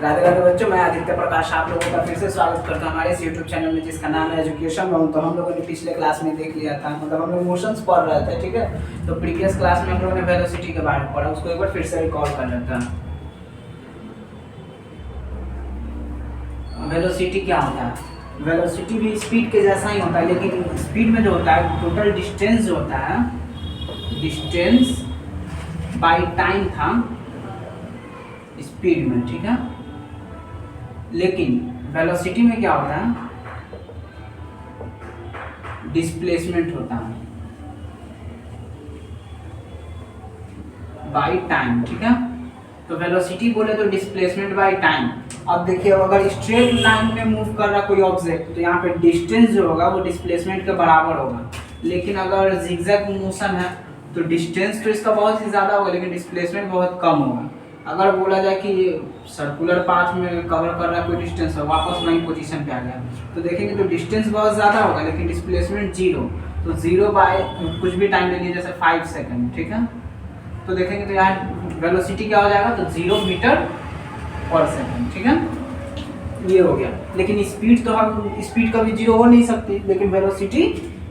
राधे राधे बच्चों, मैं आदित्य प्रकाश आप लोगों का फिर से स्वागत करता हूँ हमारे इस यूट्यूब चैनल में जिसका नाम है एजुकेशन राउंड। तो हम लोगों ने पिछले क्लास में देख लिया था, मतलब हम लोग मोशंस पढ़ रहे थे, ठीक है। तो प्रीवियस क्लास में हम लोगों ने वेलोसिटी के बारे में पढ़ा, उसको एक बार फिर से रिकॉल कर लेते हैं। वेलोसिटी क्या होता है? वेलोसिटी भी स्पीड के जैसा ही होता है, लेकिन स्पीड में जो होता है टोटल डिस्टेंस जो होता है, डिस्टेंस बाई टाइम था स्पीड में, ठीक है। लेकिन वेलोसिटी में क्या होता है? डिस्प्लेसमेंट होता है बाई टाइम, ठीक है। तो वेलोसिटी बोले तो डिस्प्लेसमेंट बाई टाइम। अब देखिए, अगर स्ट्रेट लाइन में मूव कर रहा कोई ऑब्जेक्ट तो यहाँ पे डिस्टेंस जो होगा वो डिस्प्लेसमेंट के बराबर होगा। लेकिन अगर जिगजैग मोशन है तो डिस्टेंस तो इसका बहुत ही ज़्यादा होगा लेकिन डिस्प्लेसमेंट बहुत कम होगा। अगर बोला जाए कि सर्कुलर पाथ में कवर कर रहा कोई डिस्टेंस है, वापस वही पोजीशन पे आ गया, तो देखेंगे तो डिस्टेंस बहुत ज़्यादा होगा लेकिन डिस्प्लेसमेंट जीरो। तो जीरो बाय कुछ भी टाइम ले लीजिए, जैसे 5 सेकेंड, ठीक है। तो देखेंगे तो यहाँ वेलोसिटी क्या हो जाएगा, तो 0 मीटर पर सेकेंड, ठीक है। ये हो गया। लेकिन स्पीड तो हम स्पीड कभी जीरो हो नहीं सकती, लेकिन वेलोसिटी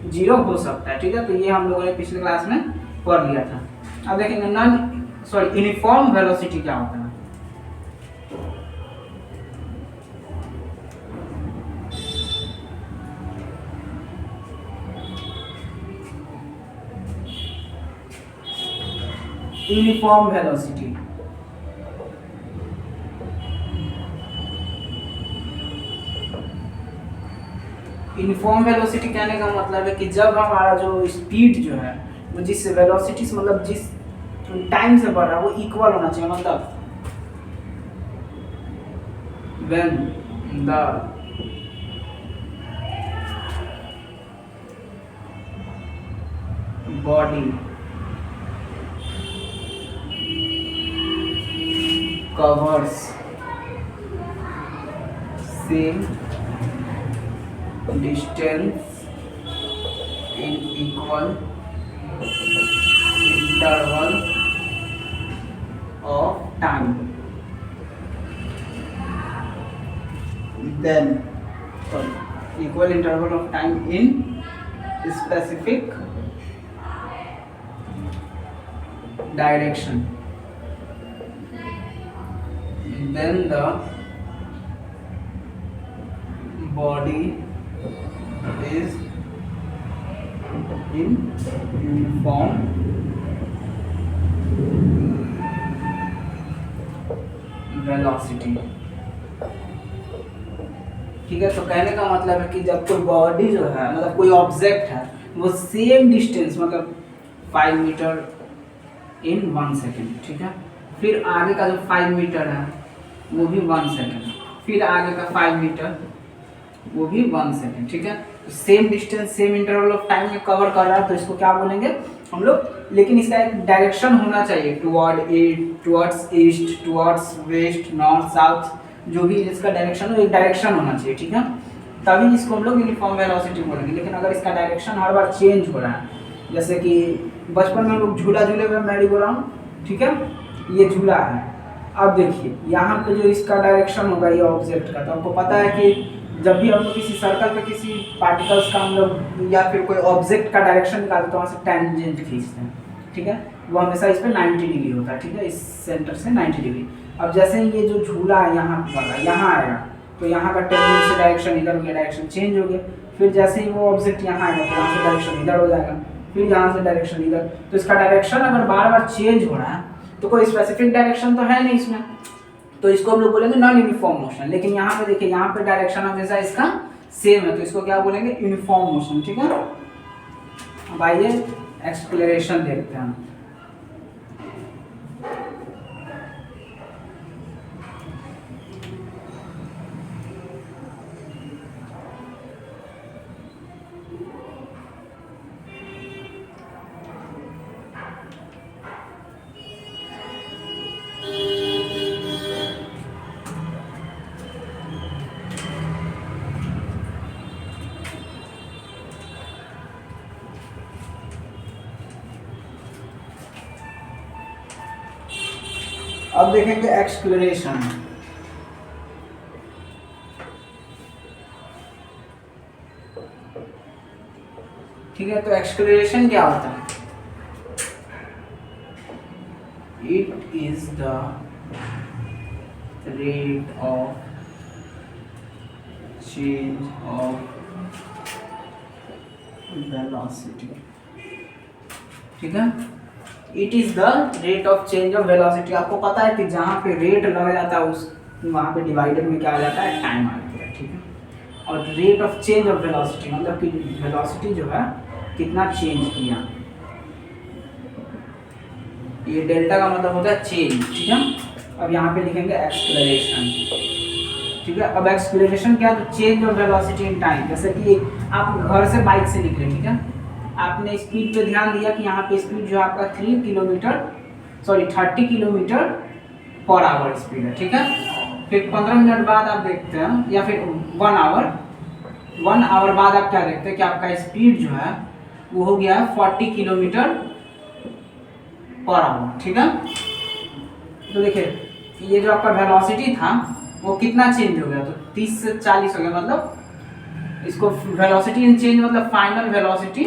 जीरो हो सकता है, ठीक है। तो ये हम लोगों ने पिछले क्लास में पढ़ लिया था। अब देखेंगे यूनिफॉर्म वेलोसिटी क्या होता है। यूनिफॉर्म वेलोसिटी यूनिफॉर्म वेलोसिटी कहने का मतलब है कि जब हमारा जो स्पीड जो है वो जिस वेलोसिटी से, मतलब जिस टाइम से बढ़ रहा है वो इक्वल होना चाहिए। मतलब when the body covers same distance in equal interval of time, then equal interval of time in specific direction, then the body is in uniform velocity, ठीक है। तो कहने का मतलब है कि जब कोई बॉडी जो है, मतलब कोई ऑब्जेक्ट है, वो सेम डिस्टेंस, मतलब 5 मीटर इन 1 सेकेंड, ठीक है। फिर आगे का जो 5 मीटर है वो भी 1 सेकेंड, फिर आगे का 5 मीटर वो भी 1 सेकेंड, ठीक है। तो same distance same interval of time में कवर कर रहा है, तो इसको क्या बोलेंगे हम लोग। लेकिन इसका एक डायरेक्शन होना चाहिए, towards east, towards waste, north, south, जो भी इसका डायरेक्शन हो, एक डायरेक्शन होना चाहिए, ठीक है। तभी इसको हम लोग यूनिफॉर्म वेलोसिटी बोलेंगे। लेकिन अगर इसका डायरेक्शन हर बार चेंज हो रहा है, जैसे कि बचपन में हम लोग झूला झूले हुए मैरी गो राउंड, ठीक है, ये झूला है। अब देखिए यहाँ पे जो इसका डायरेक्शन होगा ये ऑब्जेक्ट का, तो आपको पता है कि जब भी हम लोग किसी सर्कल पे किसी पार्टिकल्स का हम लोग या फिर कोई ऑब्जेक्ट का डायरेक्शन निकालते तो वहाँ से टेंजेंट खींचते हैं, ठीक है। वो हमेशा इस पर 90 डिग्री होता है, ठीक है, इस सेंटर से 90 डिग्री। अब जैसे ही ये जो झूला है यहाँ वाला यहाँ आएगा तो यहाँ का टेंजेंट से डायरेक्शन इधर हो गया, डायरेक्शन चेंज हो गया। फिर जैसे ही वो ऑब्जेक्ट यहाँ आएगा तो यहाँ से डायरेक्शन इधर हो जाएगा, फिर यहाँ से डायरेक्शन इधर। तो इसका डायरेक्शन अगर बार बार चेंज हो रहा है तो कोई स्पेसिफिक डायरेक्शन तो है नहीं इसमें, तो इसको हम लोग बोलेंगे नॉन यूनिफॉर्म मोशन। लेकिन यहाँ पे देखिए, यहाँ पे डायरेक्शन हमेशा इसका सेम है, तो इसको क्या बोलेंगे, यूनिफॉर्म मोशन, ठीक है। अब आइए एक्सप्लेनेशन देखते हैं। अब देखेंगे एक्सप्लेनेशन। ठीक है। तो एक्सेलरेशन क्या होता है? It is the rate of change of velocity, ठीक है। It is the rate of change of velocity. आपको पता है कि जहाँ पे रेट लगा जाता है उस वहाँ पे डिवाइडेड में क्या आ जाता है? टाइम आ जाता है, ठीक है। और rate of change of velocity मतलब कि वेलोसिटी जो है कितना चेंज किया, ये डेल्टा का मतलब होता है चेंज, ठीक है। अब यहाँ पे लिखेंगे एक्सेलरेशन, ठीक है। अब एक्सेलरेशन क्या है? तो change of velocity in time. जैसे कि आप घर से बाइक से निकले, ठीक है, आपने स्पीड पे ध्यान दिया कि यहाँ पे स्पीड जो है आपका 30 किलोमीटर पर आवर स्पीड है, ठीक है। फिर 15 मिनट बाद आप देखते हैं या फिर 1 आवर बाद आप क्या देखते हैं कि आपका स्पीड जो है वो हो गया है 40 किलोमीटर पर आवर, ठीक है। तो देखिए ये जो आपका वेलोसिटी था वो कितना चेंज हो गया? तो 30 से 40 हो गया। मतलब इसको वेलोसिटी इन चेंज मतलब final velocity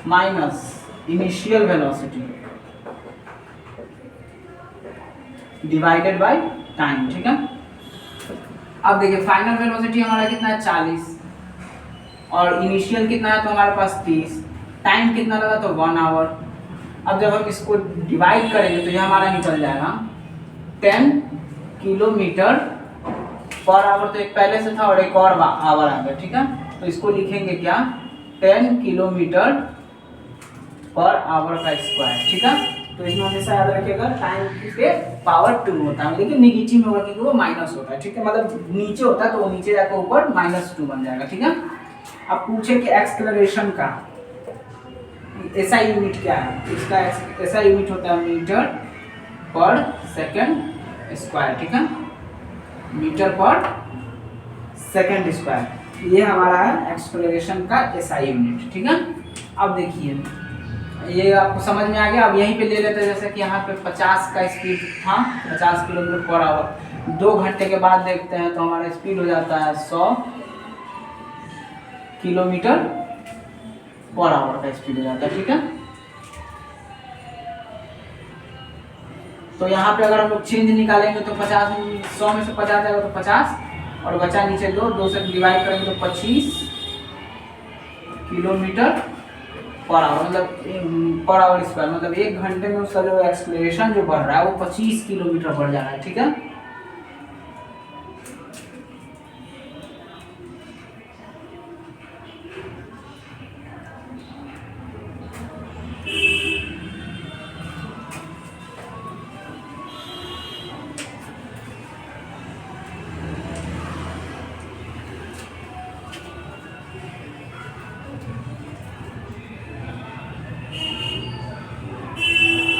minus initial velocity divided by time, ठीक है। अब देखिए फाइनल वेलोसिटी हमारा कितना है? 40 और इनिशियल कितना है? तो हमारे पास 30। टाइम कितना लगा? तो 1 आवर। अब जब हम इसको डिवाइड करेंगे तो ये हमारा निकल जाएगा 10 किलोमीटर पर आवर। तो एक पहले से था और एक और आवर आ गया, ठीक है। तो इसको लिखेंगे क्या? 10 किलोमीटर पर आवर का स्क्वायर, ठीक है। तो इसमें हमेशा याद रखिएगा टाइम के पावर 2 होता है, लेकिन निगेटिव में होगा क्योंकि वो माइनस होता है, ठीक है। मतलब नीचे होता है तो वो नीचे जाकर ऊपर -2 बन जाएगा, ठीक है। अब पूछे कि एक्सेलरेशन का एसआई यूनिट क्या है? इसका एसआई यूनिट होता है मीटर पर सेकंड स्क्वायर, ठीक है। मीटर पर सेकंड स्क्वायर ये हमारा है एक्सेलरेशन का एसआई यूनिट, ठीक है। अब देखिए ये आपको समझ में आ गया। अब यहीं पे ले लेते हैं, जैसे कि यहाँ पे 50 का स्पीड था, 50 किलोमीटर पर आवर। 2 घंटे के बाद देखते हैं तो हमारा स्पीड हो जाता है 100 किलोमीटर पर आवर का स्पीड हो जाता है, ठीक है। तो यहाँ पे अगर हम लोग चेंज निकालेंगे तो 100 में से 50 जाएगा तो 50 और बचा नीचे 2 से डिवाइड करेंगे तो 25 किलोमीटर पर आवर मतलब पर आवर स्क्वायर। मतलब 1 घंटे में उसका जो एक्सेलरेशन जो बढ़ रहा है वो 25 किलोमीटर बढ़ जा रहा है, ठीक है।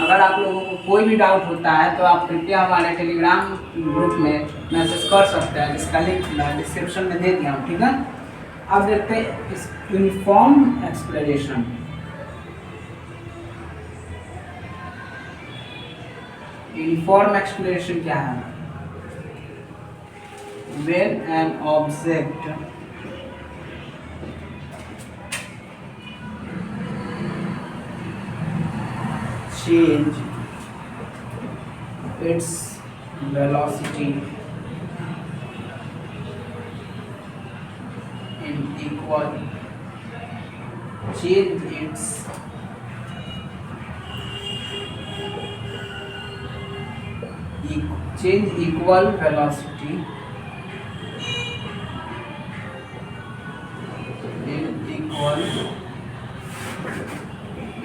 अगर आप लोगों को कोई भी डाउट होता है तो आप कृपया हमारे टेलीग्राम ग्रुप में मैसेज कर सकते हैं, जिसका लिंक मैं डिस्क्रिप्शन में दे दिया हूँ, ठीक है। अब देखते हैं इस यूनिफॉर्म एक्सेलरेशन। यूनिफॉर्म एक्सेलरेशन क्या है? When an object change its velocity in equal change its equal velocity in equal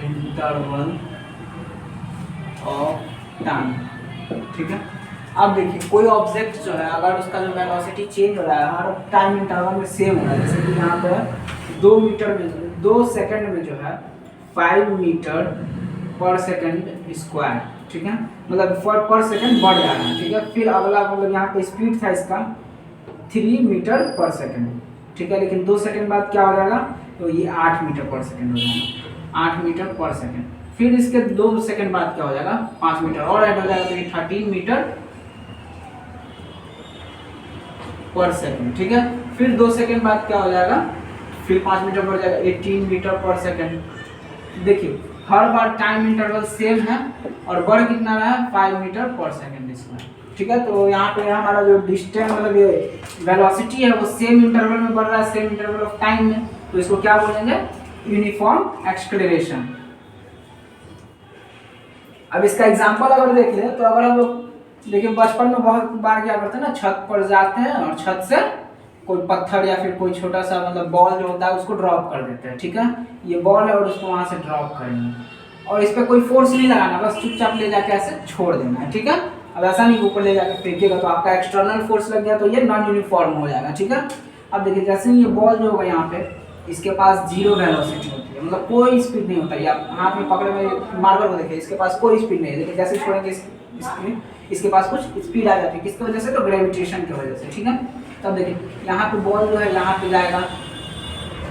interval of time, ठीक है। अब देखिए कोई ऑब्जेक्ट जो है अगर उसका जो वेलोसिटी चेंज हो रहा है हर टाइम इंटरवल में सेम हो रहा है, जैसे कि यहाँ पे 2 सेकंड में जो है 5 मीटर पर सेकंड स्क्वायर, ठीक है। मतलब पर सेकंड बढ़ जा रहा है, ठीक है। फिर अगला मतलब यहाँ पे स्पीड था इसका 3 मीटर पर सेकंड, ठीक है। लेकिन 2 सेकंड बाद क्या हो जाएगा? तो ये 8 मीटर पर सेकंड हो जाएगा, 8 मीटर पर सेकंड। फिर इसके 2 सेकंड बाद क्या हो जाएगा? 5 मीटर और ऐड हो जाएगा तो ये 13 मीटर पर सेकंड, ठीक है। फिर 2 सेकंड बाद क्या हो जाएगा, फिर 5 मीटर बढ़ जाएगा 18 मीटर पर सेकंड। देखिए हर बार टाइम इंटरवल सेम है और बढ़ कितना रहा है 5 मीटर पर सेकंड इसमें, ठीक है। तो यहाँ पे हमारा जो डिस्टेंस मतलब ये वेलोसिटी है वो सेम इंटरवल में बढ़ रहा है, सेम इंटरवल ऑफ टाइम में, तो इसको क्या बोलेंगे, यूनिफॉर्म एक्सेलरेशन। अब इसका एग्जांपल अगर देख ले तो अगर हम लोग देखिए बचपन में बहुत बार क्या करते हैं ना, छत पर जाते हैं और छत से कोई पत्थर या फिर कोई छोटा सा मतलब बॉल जो होता है उसको ड्रॉप कर देते हैं, ठीक है। ये बॉल है और उसको वहां से ड्रॉप करेंगे और इस पर कोई फोर्स नहीं लगाना, बस चुपचाप ले जाके ऐसे छोड़ देना है, ठीक है। अब ऐसा नहीं ऊपर ले जाकर फेंकेगा तो आपका एक्सटर्नल फोर्स लग गया तो ये नॉन यूनिफॉर्म हो जाएगा, ठीक है। अब देखिए जैसे ही ये बॉल जो होगा यहाँ पे इसके पास 0 वेलोसिटी होती है, मतलब कोई स्पीड नहीं होता है। आप हाथ में पकड़े हुए मार्बल को देखिए, इसके पास कोई स्पीड नहीं है। देखिए जैसे छोड़ेंगे स्पीड, इसके पास कुछ स्पीड आ जाती है, किसकी वजह से, तो ग्रेविटेशन की वजह से, ठीक है। तब देखिए यहाँ पे बॉल जो है यहाँ पे जाएगा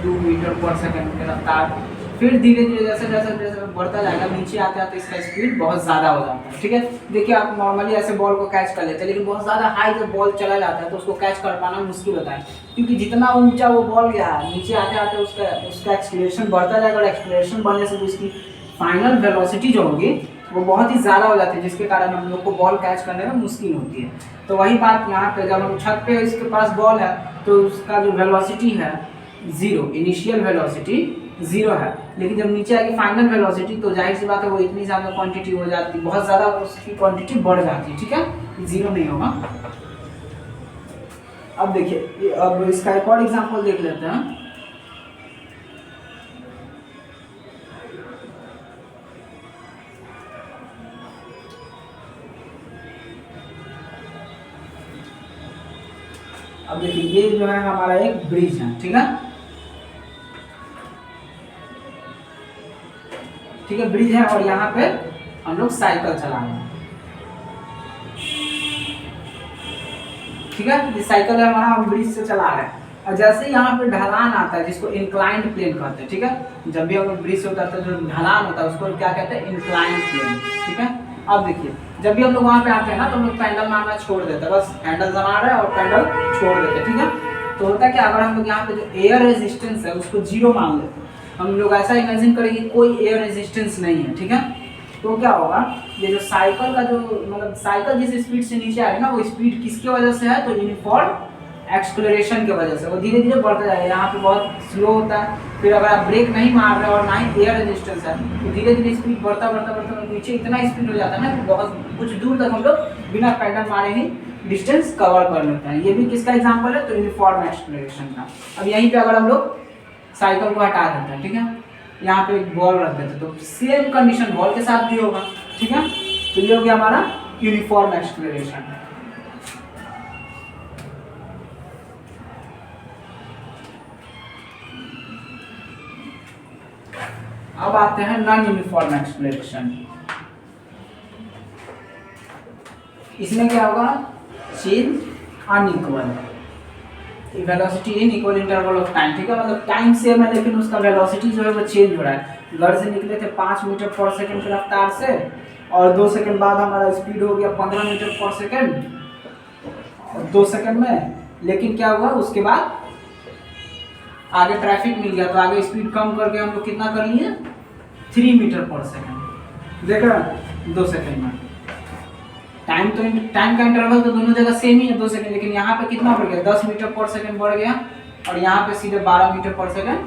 2 मीटर पर सेकंड की रफ्तार, फिर धीरे धीरे जैसे जैसे जैसे बढ़ता जाएगा नीचे आते आते इसका स्पीड बहुत ज़्यादा हो जाता है, ठीक है। देखिए आप नॉर्मली ऐसे बॉल को कैच कर लेते हैं, लेकिन बहुत ज़्यादा हाई जब बॉल चला जाता है तो उसको कैच कर पाना मुश्किल होता है, क्योंकि जितना ऊंचा वो बॉल गया है नीचे आते आते उसका एक्सलेरेशन बढ़ता जाएगा और एक्सलेरेशन बढ़ने से उसकी फाइनल वेलोसिटी जो होगी वो बहुत ही ज़्यादा हो जाती है, जिसके कारण हम लोग को बॉल कैच करने में मुश्किल होती है। तो वही बात यहाँ पे जब हम छत पे इसके पास बॉल है तो उसका जो वेलोसिटी है 0, इनिशियल वेलोसिटी 0 है, लेकिन जब नीचे आएगी फाइनल वेलोसिटी तो जाहिर सी बात है वो इतनी ज़्यादा क्वांटिटी हो जाती है, बहुत ज़्यादा उसकी क्वांटिटी बढ़ जाती है, ठीक है, 0 नहीं होगा। अब देखिए अब इसका एक और एग्जाम्पल देख लेते हैं। अब देखिए ये जो है हमारा एक ब्रिज है, ठीक है, ठीक है, ब्रिज है और यहाँ पे हम लोग साइकिल चला रहे हैं, ठीक है। ये साइकिल है हमारा, हम ब्रिज से चला रहे हैं और जैसे ही यहाँ पे ढलान आता है जिसको इंक्लाइंड प्लेन कहते हैं, ठीक है। जब भी हम लोग ब्रिज से उतरते हैं जो ढलान होता है उसको क्या कहते हैं, इंक्लाइंड प्लेन, ठीक है। अब देखिए जब भी हम लोग वहाँ पे आते हैं ना तो हम लोग पैडल मारना छोड़ देते हैं, बस हैंडल जमा रहे हैं और पैडल छोड़ देते हैं, ठीक है। तो होता है कि अगर हम लोग यहाँ पे जो एयर रेजिस्टेंस है उसको 0 मान लेते हैं, हम लोग ऐसा इमेजिन करेंगे कोई एयर रेजिस्टेंस नहीं है, ठीक है। तो क्या होगा, ये जो साइकिल का जो मतलब साइकिल जिस स्पीड से नीचे आ रही है ना वो स्पीड किसकी वजह से है, तो यूनिफॉर्म एक्सेलरेशन की वजह से वो धीरे धीरे बढ़ता जाएगा। यहाँ पे बहुत स्लो होता है, फिर अगर आप ब्रेक नहीं मार रहे और ना ही एयर रेजिस्टेंस है तो धीरे धीरे स्पीड बढ़ता बढ़ता बढ़ता नीचे इतना स्पीड हो जाता है ना कि बहुत कुछ दूर तक हम लोग बिना पैडल मारे ही डिस्टेंस कवर कर लेते हैं। ये भी किसका एग्जाम्पल है, तो यूनिफॉर्म एक्सेलरेशन का। अब यहीं पे अगर हम लोग साइकिल को हटा देते हैं, ठीक है, यहाँ पे एक बॉल रख देते तो सेम कंडीशन बॉल के साथ भी होगा, ठीक है। तो ये हो गया हमारा यूनिफॉर्म एक्सेलरेशन। अब आते हैं नॉन यूनिफॉर्म एक्सेलरेशन। इसमें क्या होगा, change unequal, velocity in equal interval of time, ठीक है, मतलब टाइम सेम है लेकिन उसका वेलोसिटी जो है वो चेंज हो रहा है। घर से निकले थे 5 मीटर पर सेकंड की रफ्तार से और 2 सेकंड बाद हमारा स्पीड हो गया 15 मीटर पर सेकंड 2 सेकंड में, लेकिन क्या हुआ उसके बाद आगे ट्रैफिक मिल गया तो आगे स्पीड कम करके हम लोग कितना कर लिए 3 मीटर पर सेकंड, देख रहे हैं 2 सेकंड में। टाइम का इंटरवल तो दोनों जगह सेम ही है 2 सेकंड, लेकिन यहाँ पे कितना बढ़ गया 10 मीटर पर सेकंड बढ़ गया और यहाँ पे सीधे 12 मीटर पर सेकंड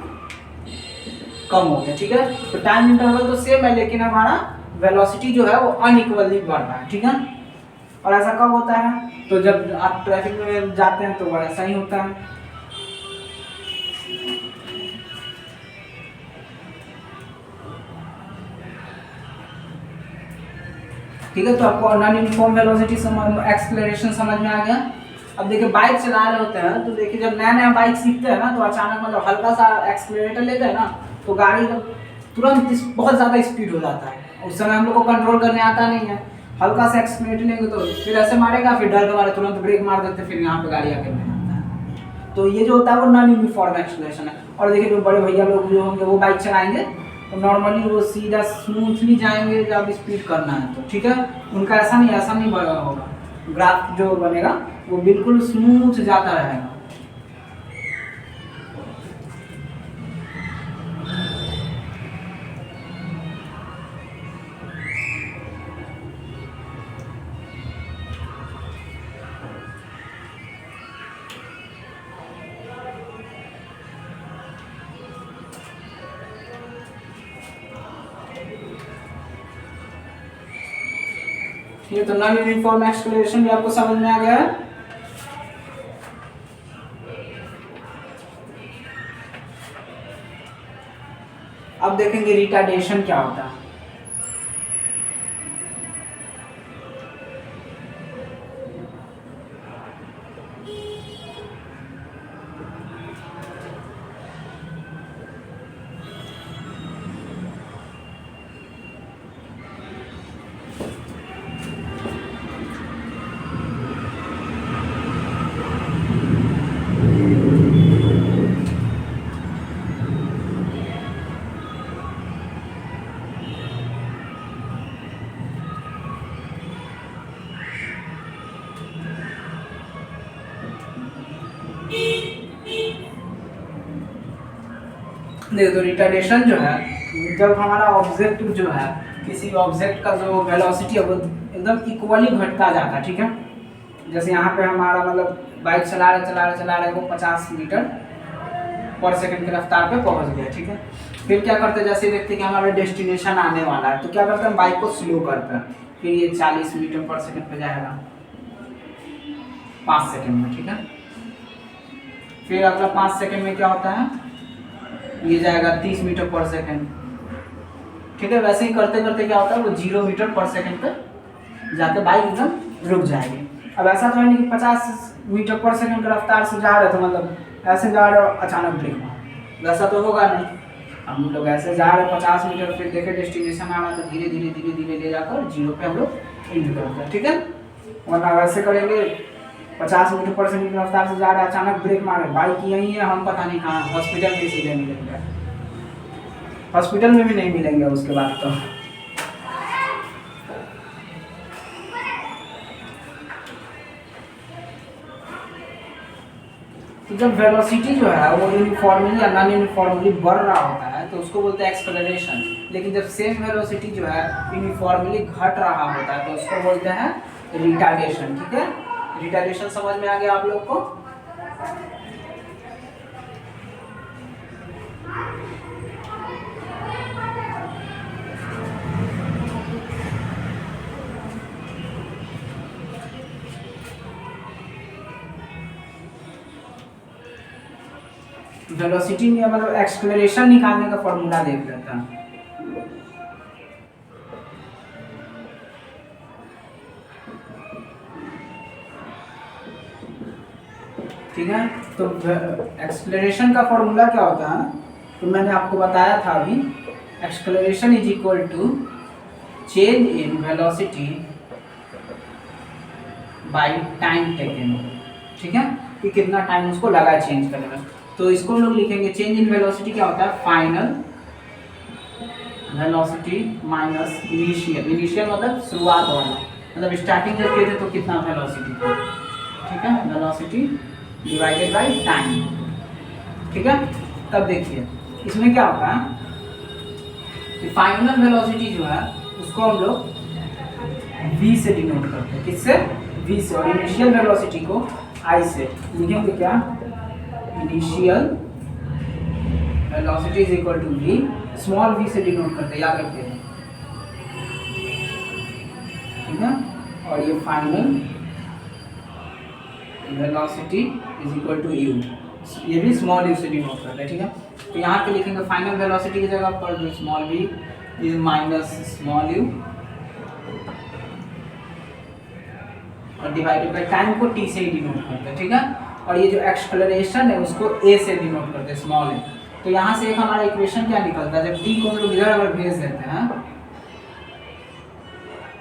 कम हो गया, ठीक है। तो टाइम इंटरवल तो सेम है लेकिन हमारा वेलोसिटी जो है वो अनइक्वली बढ़ रहा है, ठीक है। और ऐसा कब होता है, तो जब आप ट्रैफिक में जाते हैं तो वो ऐसा ही होता है। ठीक है, तो आपको नॉन यूनिफॉर्म वेलोसिटी एक्सेलरेशन समझ में आ गया। अब देखिए बाइक चला रहे होते हैं तो देखिए जब नया नया बाइक सीखते हैं ना तो अचानक मतलब हल्का सा एक्सेलरेटर लेते हैं ना तो गाड़ी तुरंत बहुत ज़्यादा स्पीड हो जाता है। उस समय हम लोग को कंट्रोल करने आता नहीं है, हल्का सा एक्सेलरेटर लेंगे तो फिर ऐसे मारेगा, फिर डर के मारे तुरंत ब्रेक मार देते, फिर यहाँ पे गाड़ी आके नहीं आता है। तो ये जो होता है वो नॉन यूनिफॉर्म एक्सेलरेशन है। और देखिए जो बड़े भैया लोग जो होंगे वो बाइक चलाएंगे तो नॉर्मली वो सीधा स्मूथली जाएंगे जब स्पीड करना है तो, ठीक है। उनका ऐसा नहीं बड़ा होगा, ग्राफ जो बनेगा वो बिल्कुल स्मूथ जाता रहेगा। ये तो नॉन यूनिफॉर्म एक्सेलरेशन भी आपको समझ में आ गया है। अब देखेंगे रिटार्डेशन क्या होता है। देखो तो रिटार्डेशन जो है, जब हमारा ऑब्जेक्ट जो है, किसी ऑब्जेक्ट का जो वेलोसिटी है वो एकदम इक्वली घटता जाता है, ठीक है। जैसे यहाँ पे हमारा मतलब बाइक चला रहे वो 50 मीटर पर सेकंड की रफ्तार पे पहुँच गया, ठीक है। फिर क्या करते हैं, जैसे देखते हैं कि हमारा डेस्टिनेशन आने वाला है तो क्या करते हैं, बाइक को स्लो करते हैं। फिर ये 40 मीटर पर सेकंड पे जाएगा 5 सेकंड में, ठीक है। फिर अगला 5 सेकंड में क्या होता है, ये जाएगा 30 मीटर पर सेकंड, ठीक है। वैसे ही करते करते क्या होता है, वो 0 मीटर पर सेकंड पे जाके बाइक एकदम रुक जाएगी। अब ऐसा तो है नहीं कि 50 मीटर पर सेकंड की रफ्तार से जा रहे थे, मतलब ऐसे जा रहे हो अचानक ब्रेक मार, वैसा तो होगा नहीं। हम लोग ऐसे जा रहे 50 मीटर, फिर देखे डेस्टिनेशन आ रहा तो धीरे धीरे ले जाकर 0 पे हम लोग एंड करते हैं, ठीक है। वरना वैसे करेंगे 50 मीटर पर सेकंड की रफ्तार से जा रहा है, अचानक ब्रेक मारे, बाइक यहीं है, हम पता नहीं कहाँ, हॉस्पिटल में सीधे मिलेंगे, हॉस्पिटल में भी नहीं मिलेंगे उसके बाद तो। तो जब वेलोसिटी जो है वो यूनिफॉर्मली या नॉन यूनिफॉर्मली बढ़ रहा होता है तो उसको बोलते हैं एक्सेलरेशन। लेकिन जब सेम वेलोसिटी जो है यूनिफॉर्मली घट रहा होता है तो उसको बोलते हैं रिटार्डेशन, ठीक है। रिटार्डेशन समझ में आ गया आप लोग को। वेलोसिटी में मतलब एक्सेलरेशन निकालने का फॉर्मूला देख लेते हैं। ठीक है, तो एक्सेलरेशन का फॉर्मूला क्या होता है, तो मैंने आपको बताया था अभी, acceleration is equal to change in velocity by time taken, ठीक है, कि कितना टाइम उसको लगा चेंज करने में। तो इसको हम लोग लिखेंगे, चेंज इन वेलोसिटी क्या होता है, फाइनल वेलोसिटी माइनस इनिशियल मतलब शुरुआत वाला, मतलब स्टार्टिंग जब किए थे तो कितना वेलोसिटी था, ठीक है, वेलोसिटी डिवाइडेड बाय टाइम, ठीक है। तब देखिए इसमें क्या होता है कि फाइनल वेलोसिटी जो है उसको हम लोग v से डिनोट करते हैं, किससे, v से, और इनिशियल वेलोसिटी को i से लिखेंगे क्या, initial velocity is equal to v, small v से डिनोट करते हैं, याद रखिए, ठीक है। और ये final velocity is equal to u, ये भी स्मॉल u से डिनोट करते हैं, ठीक है। तो यहाँ पे लिखेंगे फाइनल वेलोसिटी की जगह पर जो small v is minus small u और डिवाइडेड बाय टाइम को t से ही डिनोट करते हैं, ठीक है। और ये जो एक्सेलरेशन है उसको a से डिनोट करते हैं, स्मॉल a। तो यहाँ से एक हमारा इक्वेशन क्या निकलता है, जब t को हम लोग इधर अगर भेज देते हैं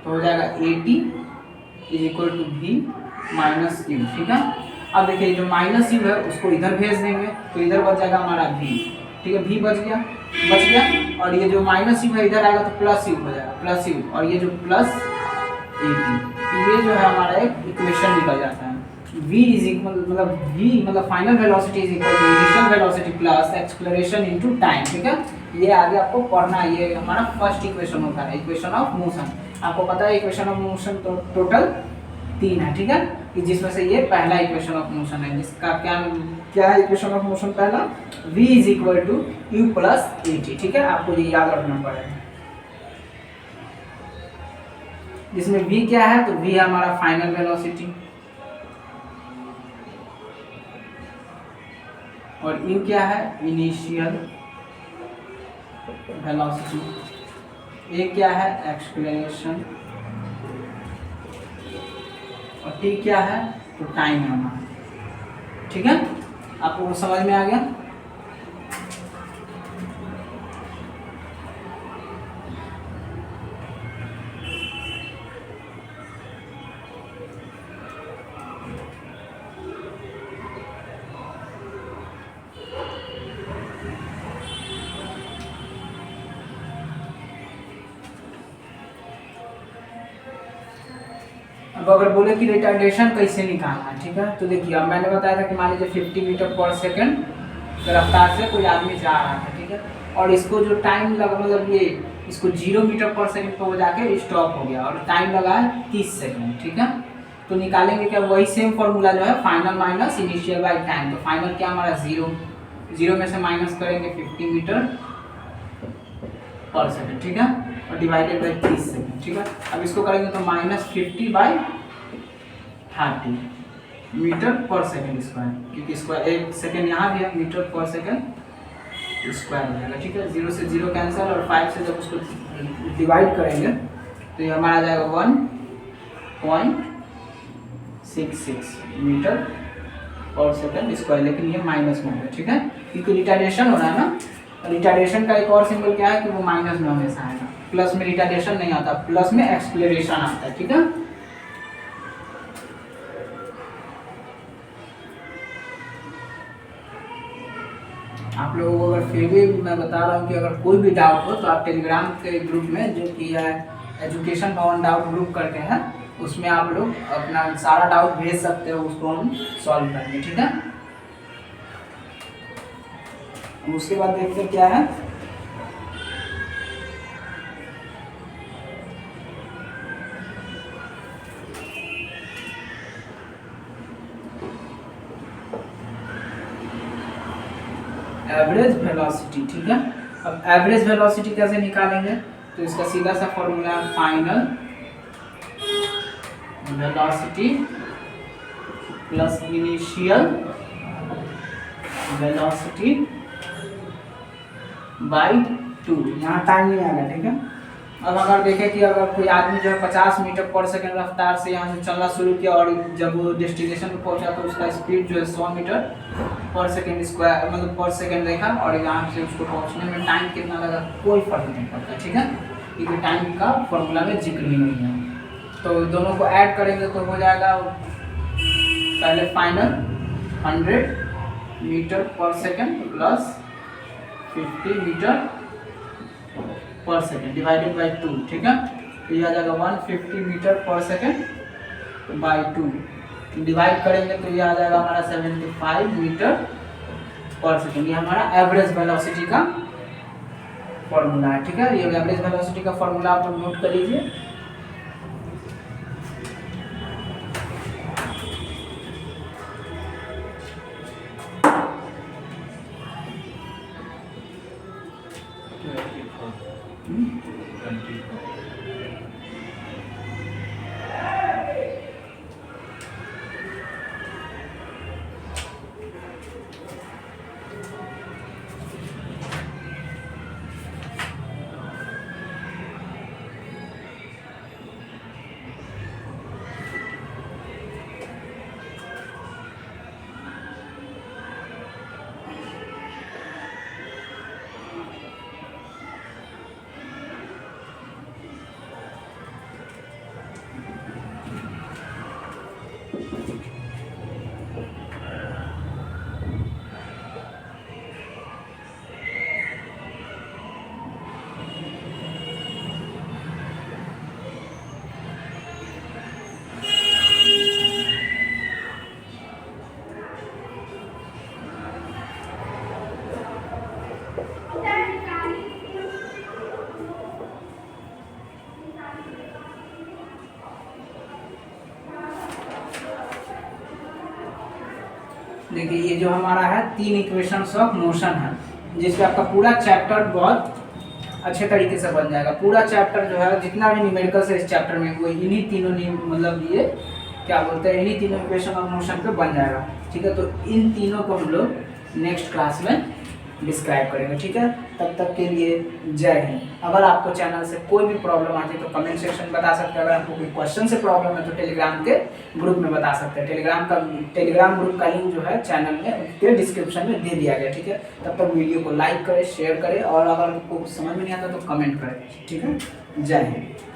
तो हो जाएगा at is equal to v minus u, ठीक है। अब देखिए जो माइनस u है उसको इधर भेज देंगे तो इधर बच जाएगा हमारा v, ठीक है, v बच गया, और ये जो माइनस u है इधर आएगा तो प्लस u हो जाएगा, प्लस u, और ये जो प्लस 80। ये जो है हमारा एक इक्वेशन निकल जाता है। v इज इक्वल मतलब final velocity is equal to initial velocity plus acceleration into time. ठीक है, ये आगे आपको पढ़ना है। ये हमारा फर्स्ट इक्वेशन होता है, इक्वेशन ऑफ मोशन। आपको पता है इक्वेशन ऑफ मोशन तो टोटल 3 है। ठीक है, कि जिसमें से ये पहला इक्वेशन ऑफ मोशन है, जिसका क्या है इक्वेशन ऑफ मोशन पहला, v is equal to u plus at। ठीक है, आपको ये याद रखना पड़ेगा। जिसमें v क्या है, तो v हमारा फाइनल वेलोसिटी और u क्या है, इनिशियल वेलोसिटी, a क्या है, एक्सेलरेशन, और t क्या है, तो टाइम है हमारा। ठीक है, आपको समझ में आ गया। अब अगर बोले कि रिटार्डेशन कैसे निकालना है, ठीक है, तो देखिए अब मैंने बताया था कि मान लीजिए 50 मीटर पर सेकंड रफ्तार से कोई आदमी जा रहा था। ठीक है, और इसको जो टाइम लगा मतलब ये इसको 0 मीटर पर सेकंड पर वो जाके स्टॉप हो गया और टाइम लगा है 30 सेकंड। ठीक है, तो निकालेंगे क्या, वही सेम फॉर्मूला जो है, final minus initial by time. तो फाइनल क्या हमारा 0 में से माइनस करेंगे 50 मीटर पर सेकंड। ठीक है, और डिवाइडेड बाई 30 सेकंड। ठीक है, अब इसको करेंगे तो -50 बाई 30 मीटर पर सेकंड स्क्वायर, क्योंकि स्क्वायर 1 सेकंड यहाँ भी है, मीटर पर सेकंड स्क्वायर हो जाएगा। ठीक है, 0 से 0 कैंसिल, और 5 से जब उसको डिवाइड करेंगे तो ये हमारा आ जाएगा 1.66 मीटर पर सेकंड स्क्वायर, लेकिन ये माइनस में होगा। ठीक है, क्योंकि रिटार्डेशन हो रहा है ना, रिटार्डेशन का एक और सिंबल क्या है कि वो माइनस में हमेशा आएगा, प्लस में रिटार्डेशन नहीं आता, प्लस में एक्सेलरेशन आता है। ठीक है, आप लोगों को अगर फिर भी मैं बता रहा हूँ कि अगर कोई भी डाउट हो तो आप टेलीग्राम के ग्रुप में जो कि है एजुकेशन भवन डाउट ग्रुप करके है, उसमें आप लोग अपना सारा डाउट भेज सकते हो, उसको हम सॉल्व करेंगे। ठीक है, उसके बाद देखते हैं क्या है। Average velocity. ठीक है, अब एवरेज वेलोसिटी कैसे निकालेंगे, तो इसका सीधा सा फॉर्मूला है final velocity plus initial velocity by 2। यहाँ टाइम नहीं आएगा। ठीक है, अब अगर देखें कि अगर कोई आदमी जो है 50 मीटर पर सेकंड रफ्तार से यहाँ से चलना शुरू किया और जब वो डेस्टिनेशन पर पहुंचा तो उसका स्पीड जो है 100 मीटर पर सेकंड स्क्वायर मतलब पर सेकंड देखा, और यहाँ से उसको पहुंचने में टाइम कितना लगा कोई फर्क नहीं पड़ता। ठीक है, क्योंकि टाइम का फॉर्मूला में जिक्र ही नहीं है। तो दोनों को ऐड करेंगे तो हो जाएगा पहले फाइनल 100 मीटर पर सेकंड प्लस 50 मीटर पर सेकंड डिवाइडेड बाई 2। ठीक है, तो यह आ जाएगा 150 मीटर पर सेकंड बाई 2, डिवाइड करेंगे तो यह आ जाएगा हमारा 75 मीटर पर सेकंड। ये हमारा एवरेज वेलोसिटी का फॉर्मूला है। ठीक है, ये एवरेज वेलोसिटी का फॉर्मूला आप लोग नोट कर लीजिए। देखिए ये जो हमारा है 3 इक्वेशंस ऑफ मोशन है, जिससे आपका पूरा चैप्टर बहुत अच्छे तरीके से बन जाएगा। पूरा चैप्टर जो है जितना भी न्यूमेरिकल्स है इस चैप्टर में, वो इन्हीं तीनों मतलब ये क्या बोलते हैं, इन्हीं तीनों इक्वेशन ऑफ मोशन पे बन जाएगा। ठीक है, तो इन तीनों को हम लोग नेक्स्ट क्लास में डिस्क्राइब करेंगे। ठीक है, तब तक के लिए जय हिंद। अगर आपको चैनल से कोई भी प्रॉब्लम आती है तो कमेंट सेक्शन में बता सकते हैं। अगर आपको कोई क्वेश्चन से प्रॉब्लम है तो टेलीग्राम के ग्रुप में बता सकते हैं। टेलीग्राम ग्रुप का लिंक जो है चैनल में उसके डिस्क्रिप्शन में दे दिया गया। ठीक है, तब तक वीडियो को लाइक करें, शेयर करें, और अगर आपको समझ में नहीं आता तो कमेंट करें। ठीक है, जय हिंद।